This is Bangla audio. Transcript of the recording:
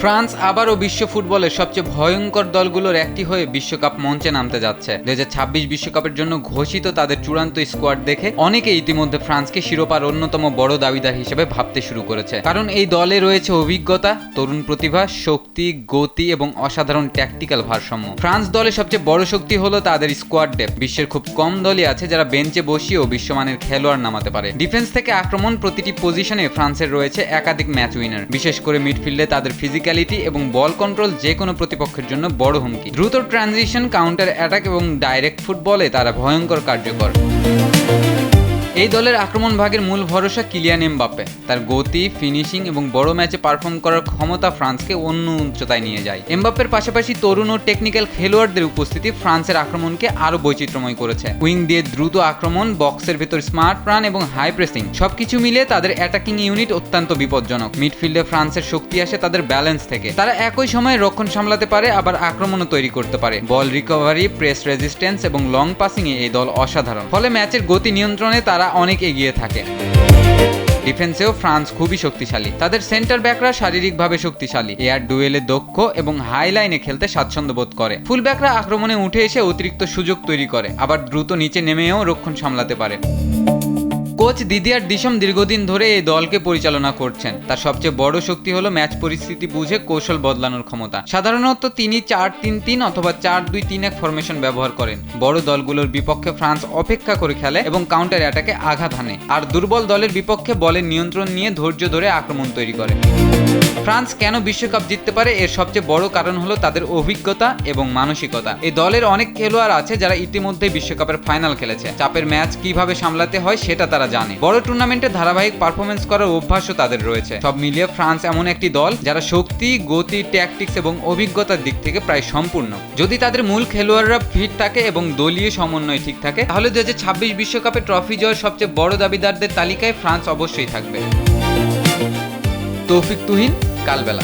ফ্রান্স আবারও বিশ্ব ফুটবলের সবচেয়ে ভয়ঙ্কর দলগুলোর একটি হয়ে বিশ্বকাপ মঞ্চে নামতে যাচ্ছে। 2026 বিশ্বকাপের জন্য ঘোষিত তাদের চূড়ান্ত স্কোয়াড দেখে অনেকে ইতিমধ্যে ফ্রান্সকে শিরোপার অন্যতম বড় দাবিদার হিসেবে ভাবতে শুরু করেছে। কারণ এই দলে রয়েছে অভিজ্ঞতা, তরুণ প্রতিভা, শক্তি, গতি এবং অসাধারণ ট্যাকটিক্যাল ভারসাম্য। ফ্রান্স দলের সবচেয়ে বড় শক্তি হলো তাদের স্কোয়াড ডেপথ। বিশ্বের খুব কম দলই আছে যারা বেঞ্চে বসিয়েও বিশ্বমানের খেলোয়াড় নামাতে পারে। ডিফেন্স থেকে আক্রমণ, প্রতিটি পজিশনে ফ্রান্সের রয়েছে একাধিক ম্যাচ উইনার। বিশেষ করে মিডফিল্ডে তাদের ফিজিক্যালিটি এবং বল কন্ট্রোল যে কোনো প্রতিপক্ষের জন্য বড় হুমকি। দ্রুত ট্রানজিশন, কাউন্টার অ্যাটাক এবং ডাইরেক্ট ফুটবলে তারা ভয়ঙ্কর কার্যকর। এই দলের আক্রমণ ভাগের মূল ভরসা কিলিয়ান এমবাপ্পে। তার গতি, ফিনিশিং এবং বড় ম্যাচে পারফর্ম করার ক্ষমতা ফ্রান্সকে অন্য উচ্চতায় নিয়ে যায়। এমবাপ্পের পাশাপাশি তরুণ ও টেকনিক্যাল খেলোয়াড়দের উপস্থিতি ফ্রান্সের আক্রমণকে আরও বৈচিত্র্যময় করেছে। উইং দিয়ে দ্রুত আক্রমণ, বক্সের ভেতর স্মার্ট রান এবং হাই প্রেসিং সবকিছু মিলে তাদের অ্যাটাকিং ইউনিট অত্যন্ত বিপজ্জনক। মিডফিল্ডে ফ্রান্সের শক্তি আসে তাদের ব্যালেন্স থেকে। তারা একই সময়ে রক্ষণ সামলাতে পারে, আবার আক্রমণও তৈরি করতে পারে। বল রিকভারি, প্রেস রেজিস্ট্যান্স এবং লং পাসিংয়ে এই দল অসাধারণ। ফলে ম্যাচের গতি নিয়ন্ত্রণে তারা অনেক এগিয়ে থাকে। ডিফেন্সেও ফ্রান্স খুবই শক্তিশালী। তাদের সেন্টার ব্যাকরা শারীরিকভাবে শক্তিশালী, এয়ার ডুয়েলে দক্ষ এবং হাই লাইনে খেলতে স্বাচ্ছন্দ্য বোধ করে। ফুল ব্যাকরা আক্রমণে উঠে এসে অতিরিক্ত সুযোগ তৈরি করে, আবার দ্রুত নিচে নেমেও রক্ষণ সামলাতে পারে। কোচ দিদিয়ার দিশম দীর্ঘদিন ধরে এই দলকে পরিচালনা করছেন। তার সবচেয়ে বড় শক্তি হলো ম্যাচ পরিস্থিতি বুঝে কৌশল বদলানোর ক্ষমতা। সাধারণত তিনি 4-3-3 অথবা 4-2-3-1 ফরমেশন ব্যবহার করেন। বড় দলগুলোর বিপক্ষে ফ্রান্স অপেক্ষা করে খেলে এবং কাউন্টার অ্যাটাকে আঘাত হানে, আর দুর্বল দলের বিপক্ষে বলের নিয়ন্ত্রণ নিয়ে ধৈর্য ধরে আক্রমণ তৈরি করে। ফ্রান্স কেন বিশ্বকাপ জিততে পারে এর সবচেয়ে বড় কারণ হলো তাদের অভিজ্ঞতা এবং মানসিকতা। এই দলের অনেক খেলোয়াড় আছে যারা ইতিমধ্যে বিশ্বকাপের ফাইনাল খেলেছে। চাপের ম্যাচ কিভাবে সামলাতে হয় সেটা তারা জানে। বড় টুর্নামেন্টে ধারাবাহিক পারফরমেন্স করার অভ্যাসও তাদের রয়েছে। সব মিলিয়ে ফ্রান্স এমন একটি দল যারা শক্তি, গতি, ট্যাকটিক্স এবং অভিজ্ঞতার দিক থেকে প্রায় সম্পূর্ণ। যদি তাদের মূল খেলোয়াড়রা ফিট থাকে এবং দলীয় সমন্বয় ঠিক থাকে, তাহলে 2026 বিশ্বকাপে ট্রফি জয়ের সবচেয়ে বড় দাবিদারদের তালিকায় ফ্রান্স অবশ্যই থাকবে। তৌফিক তুহিন, কালবেলা।